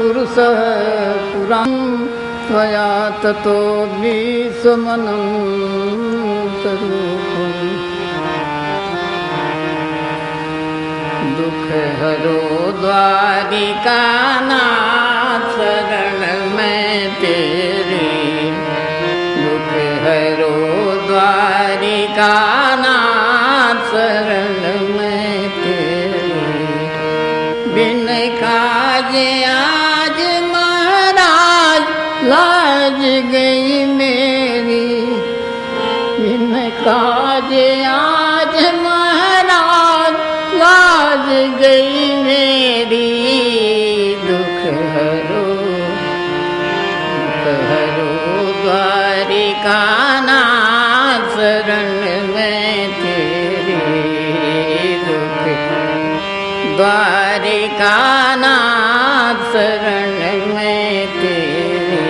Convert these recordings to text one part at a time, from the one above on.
पुरुषः पुरां त्वया ततो विस्मनं स्वरूपम् दुख हरो द्वारिकानाथ शरण में तेरे दुख हरो द्वारिकानाथ शरण में तेरे बिन काजे आज महाराज लाज गई मेरी बिन काजे आज महाराज लाज गई मेरी दुख हरो द्वारिकानाथ शरण में तेरे दुख द्वारिकानाथ शरण में तेरे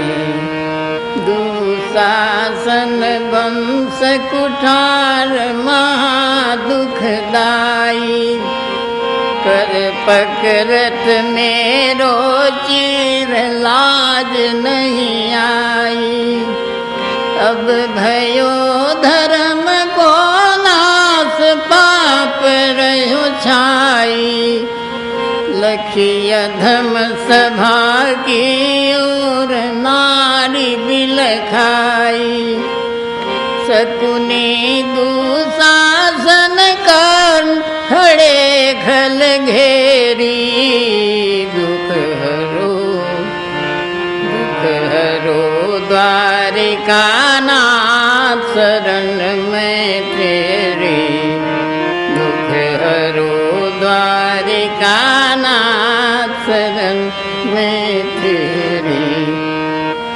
दुशासन वंश कुठार महादुखदाई कर पकड़त मेरो चीर लाज नहीं आई अब भयो धर्म को नाश पाप रहो छाई लखिय धम सभा की ओर नारी बिलखाई शकुनी दुशासन कर खड़े खल घेरी दुख हरो द्वारिकानाथ शरण में तेरे दुख हरो द्वारिकानाथ शरण में तेरे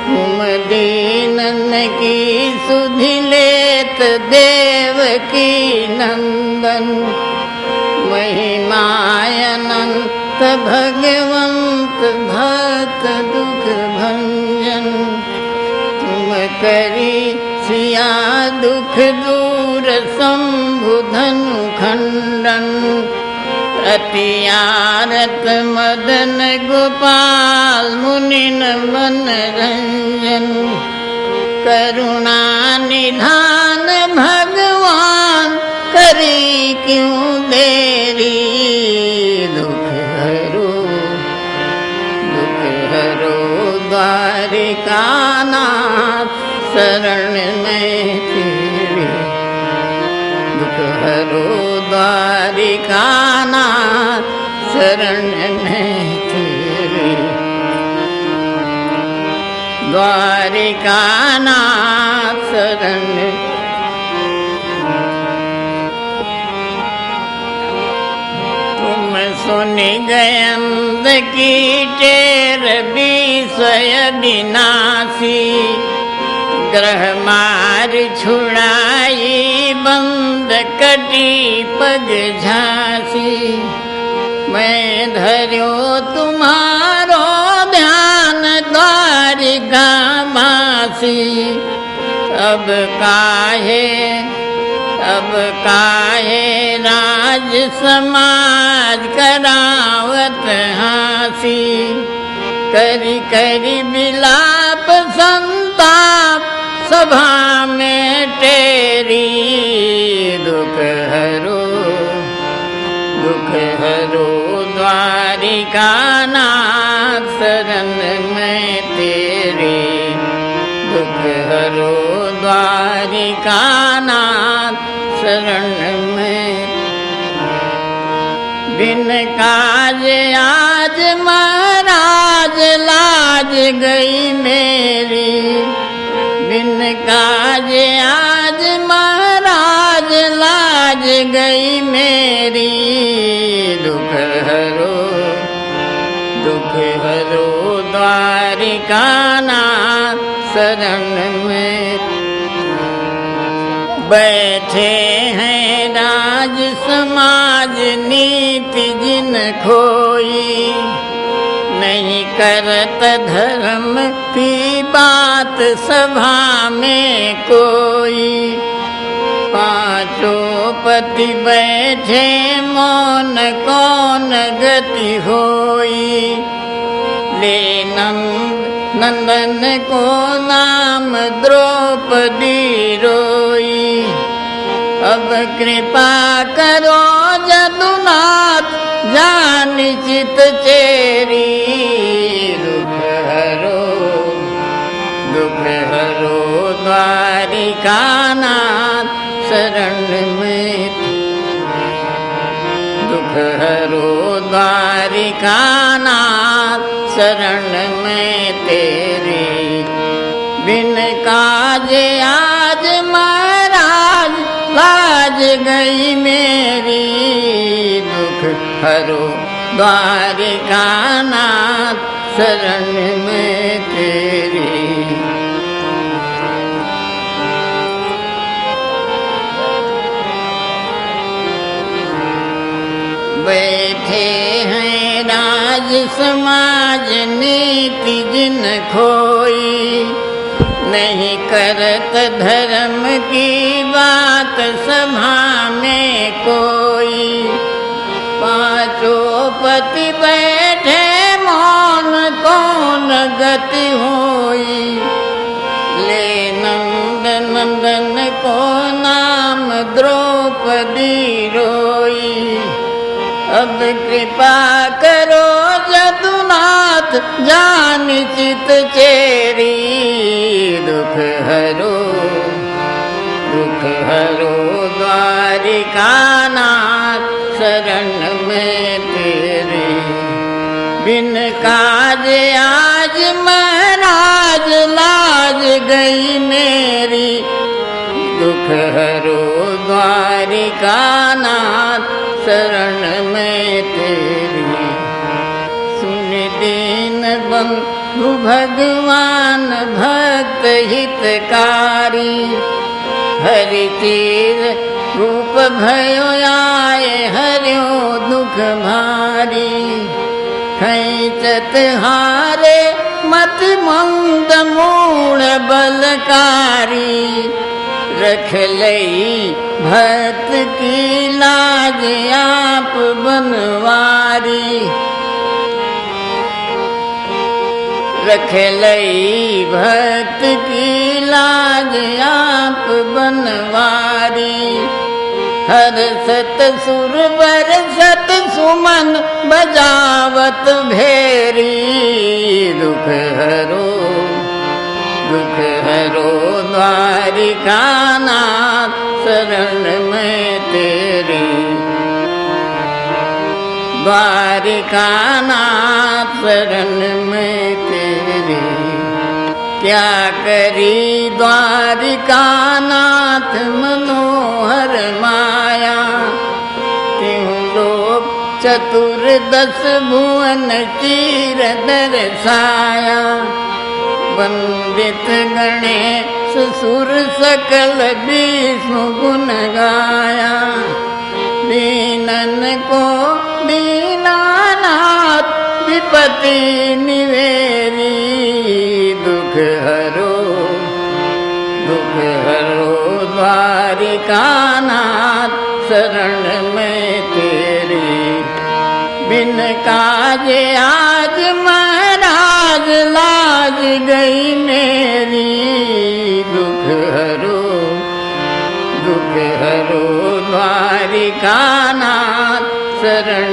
तुम दीनन की सुधि लेत देवकी नंदन महिमायनंत भगवंत भक्त दुख भंजन तुम करी सिया दुख दूर शंभु धनु खंडन अतियारत मदन गोपाल मुनिन मन रंजन करुणा निधान भगवान करी क्यों देरी दुख हरो द्वारिकानाथ शरण में तेरे दुख हरो द्वारिकानाथ शरण में तेरे द्वारिकानाथ शरण तुम सुन गयंद की टेर विषय विनाशी ग्रह मार छुड़ाई बंद कटी पग झांसी मैं धर्यो तुम्हारो ध्यान द्वारिका मासी अब काहे राज समाज करावत हासी करी करी विलाप संताप सभा में तेरी दुख हरो द्वारिकानाथ शरण में तेरे दुख हरो द्वारिकानाथ शरण में बिन काज आज महाराज लाज गई मेरी बिन काज आज महाराज लाज गई मेरी दुख हरो द्वारिकानाथ शरण में बैठे हैं राज समाज नीति जिन खोई नहीं करत धर्म की बात सभा में कोई पांचों पति बैठे मौन कौन गति होई ले नंदन को नाम द्रौपदी रोई। अब कृपा करो जदुनाथ जानि चित चेरी। दुख हरो द्वारिकानाथ शरण में। दुख हरो द्वारिकानाथ शरण में तेरी। बिन काज आज महाराज लाज गई मेरी। दुख हरो द्वारिकानाथ शरण में तेरी। बैठे हैं राज समाज नीति जिन खोई। नहीं करत धर्म की बात सभा में कोई। पांचों पति बैठे मौन कौन गति होई। ले नंदन को नाम द्रौपदी रोई। अब कृपा करो जदुनाथ जानि चित चेरी। दुख हरो द्वारिकानाथ शरण में तेरी। बिन काज आज महाराज लाज गई मेरी। दुख हरो द्वारिकानाथ शरण में तेरी। सुन दीन बंधु भगवान भक्त हितकारी। हरि चीर रूप भयो आए हरियो दुख भारी। खैचत हारे मत मंद मूढ़ बलकारी। रख लई भक्त की लाज आप बनवारी। रख लई भक्त की लाज आप बनवारी। हर सत सुर बरसत सुमन बजावत भेरी। दुख हरो द्वारिकानाथ शरण में तेरी। द्वारिकानाथ शरण में तेरी। क्या करी द्वारिकानाथ मनोहर माया। त्यों लोक चतुर्दश भुवन चीर दर्शाया। वंदित गणेश सुर सकल विष्णु गुण गाया। दीनन को दीनानाथ विपत्ति निवेरी। दुख हरो द्वारिकानाथ शरण में तेरी। बिन काज आज महाराज लाज गई मेरी। दुख हरो द्वारिकानाथ शरण